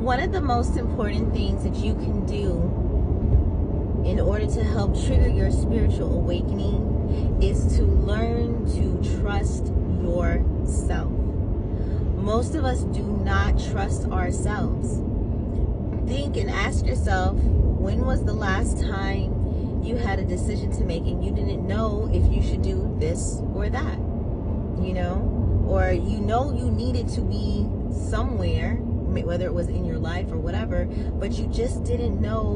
One of the most important things that you can do in order to help trigger your spiritual awakening is to learn to trust yourself. Most of us do not trust ourselves. Think and ask yourself, when was the last time you had a decision to make and you didn't know if you should do this or that? You know, or you needed to be somewhere, whether it was in your life or whatever, but you just didn't know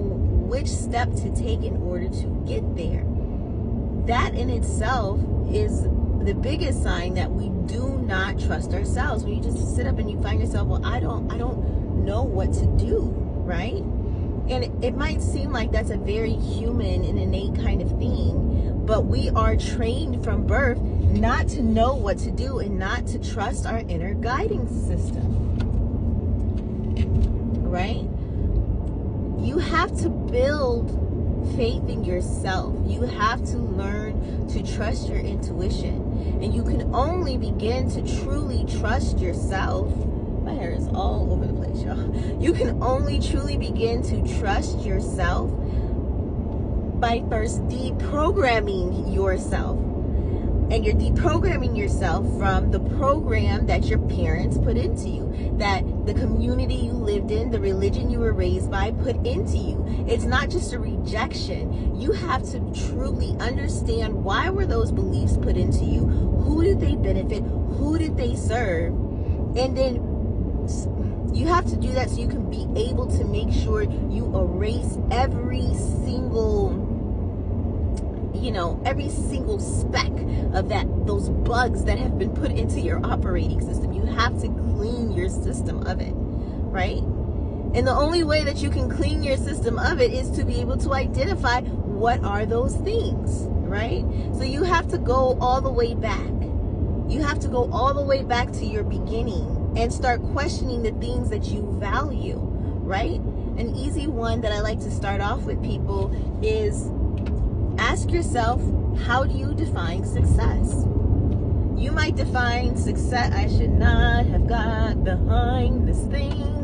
which step to take in order to get there. That in itself is the biggest sign that we do not trust ourselves. When you just sit up and you find yourself, well, I don't know what to do, right? And it might seem like that's a very human and innate kind of thing, but we are trained from birth not to know what to do and not to trust our inner guiding system, right? You have to build faith in yourself. You have to learn to trust your intuition. And you can only begin to truly trust yourself. My hair is all over the place, y'all. You can only truly begin to trust yourself by first deprogramming yourself. And you're deprogramming yourself from the program that your parents put into you, that the community you lived in, the religion you were raised by put into you. It's not just a rejection. You have to truly understand, why were those beliefs put into you? Who did they benefit? Who did they serve? And then you have to do that so you can be able to make sure you erase every single speck of those bugs that have been put into your operating system. You have to clean your system of it, right? And the only way that you can clean your system of it is to be able to identify what are those things, right? So you have to go all the way back. You have to go all the way back to your beginning and start questioning the things that you value, right? An easy one that I like to start off with people is, ask yourself, how do you define success? You might define success, I should not have got behind this thing.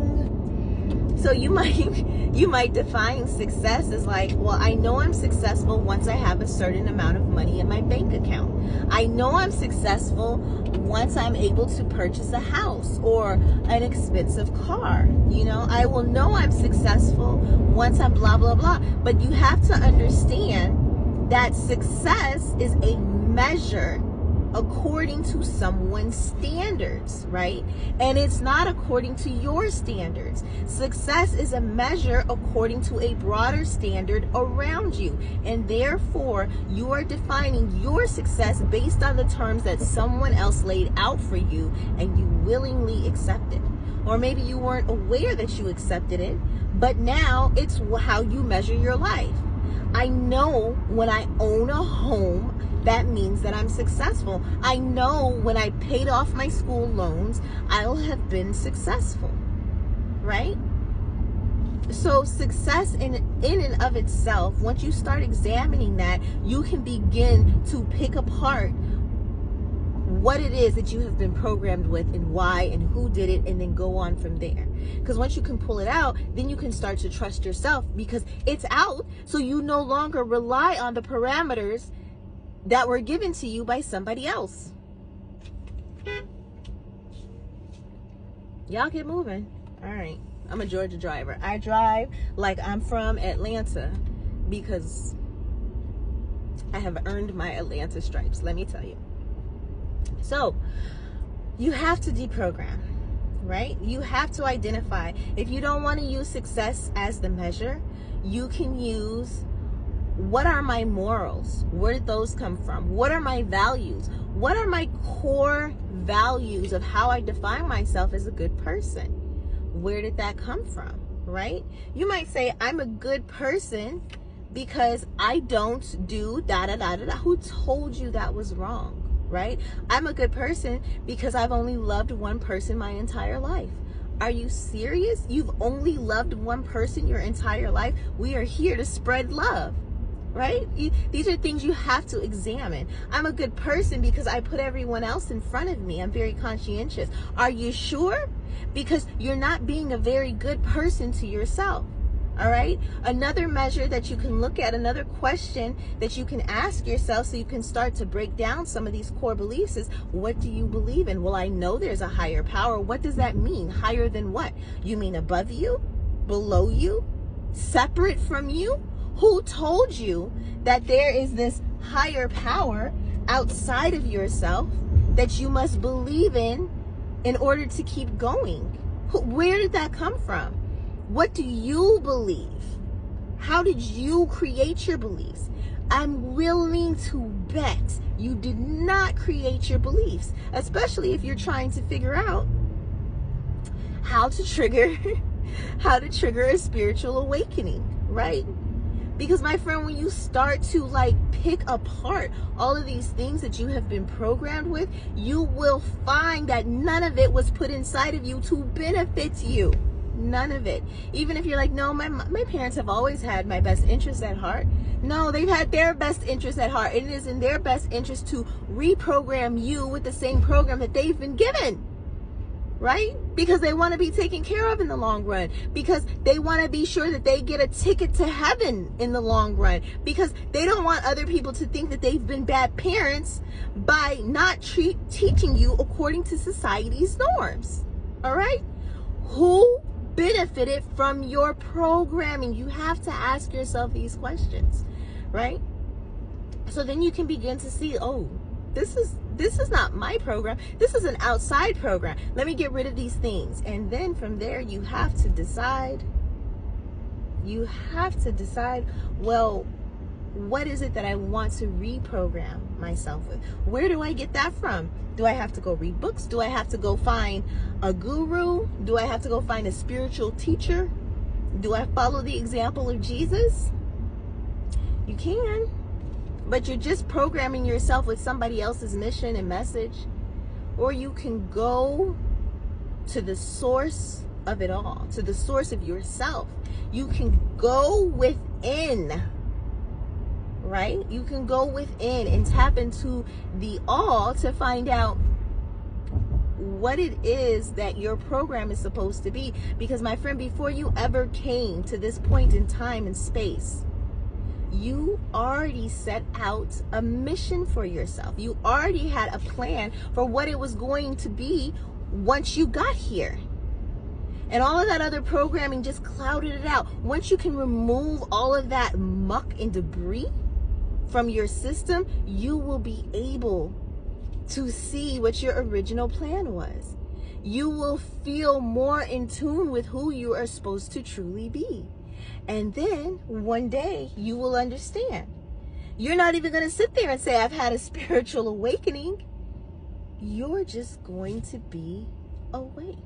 So you might define success as like, well, I know I'm successful once I have a certain amount of money in my bank account. I know I'm successful once I'm able to purchase a house or an expensive car. You know, I will know I'm successful once I'm blah, blah, blah. But you have to understand that success is a measure according to someone's standards, right? And it's not according to your standards. Success is a measure according to a broader standard around you. And therefore, you are defining your success based on the terms that someone else laid out for you and you willingly accepted. Or maybe you weren't aware that you accepted it, but now it's how you measure your life. I know when I own a home, that means that I'm successful. I know when I paid off my school loans, I'll have been successful, right? So success in and of itself, once you start examining that, you can begin to pick apart what it is that you have been programmed with and why and who did it, and then go on from there. Because once you can pull it out, then you can start to trust yourself because it's out. So you no longer rely on the parameters that were given to you by somebody else. Y'all get moving. All right. I'm a Georgia driver. I drive like I'm from Atlanta because I have earned my Atlanta stripes, let me tell you. So you have to deprogram, right? You have to identify. If you don't want to use success as the measure, you can use, what are my morals? Where did those come from? What are my values? What are my core values of how I define myself as a good person? Where did that come from, right? You might say, I'm a good person because I don't do da-da-da-da-da. Who told you that was wrong? Right? I'm a good person because I've only loved one person my entire life. Are you serious? You've only loved one person your entire life? We are here to spread love, right? These are things you have to examine. I'm a good person because I put everyone else in front of me. I'm very conscientious. Are you sure? Because you're not being a very good person to yourself. All right. Another measure that you can look at, another question that you can ask yourself so you can start to break down some of these core beliefs is, what do you believe in? Well, I know there's a higher power. What does that mean? Higher than what? You mean above you? Below you? Separate from you? Who told you that there is this higher power outside of yourself that you must believe in order to keep going? Where did that come from? What do you believe? How did you create your beliefs? I'm willing to bet you did not create your beliefs, especially if you're trying to figure out how to trigger a spiritual awakening, right? Because my friend, when you start to like pick apart all of these things that you have been programmed with, you will find that none of it was put inside of you to benefit you. None of it. Even if you're like, no, my parents have always had my best interest at heart. No, they've had their best interest at heart. It is in their best interest to reprogram you with the same program that they've been given. Right? Because they want to be taken care of in the long run. Because they want to be sure that they get a ticket to heaven in the long run. Because they don't want other people to think that they've been bad parents by not teaching you according to society's norms. All right? Who benefited from your programming? You have to ask yourself these questions, right? So then you can begin to see, oh, this is not my program. This is an outside program. Let me get rid of these things. And then from there, you have to decide, well, what is it that I want to reprogram myself with? Where do I get that from? Do I have to go read books? Do I have to go find a guru? Do I have to go find a spiritual teacher? Do I follow the example of Jesus? You can, but you're just programming yourself with somebody else's mission and message. Or you can go to the source of it all, to the source of yourself. You can go within. Right? You can go within and tap into the all to find out what it is that your program is supposed to be. Because my friend, before you ever came to this point in time and space, you already set out a mission for yourself. You already had a plan for what it was going to be once you got here. And all of that other programming just clouded it out. Once you can remove all of that muck and debris from your system, you will be able to see what your original plan was. You will feel more in tune with who you are supposed to truly be. And then one day you will understand. You're not even going to sit there and say, I've had a spiritual awakening. You're just going to be awake.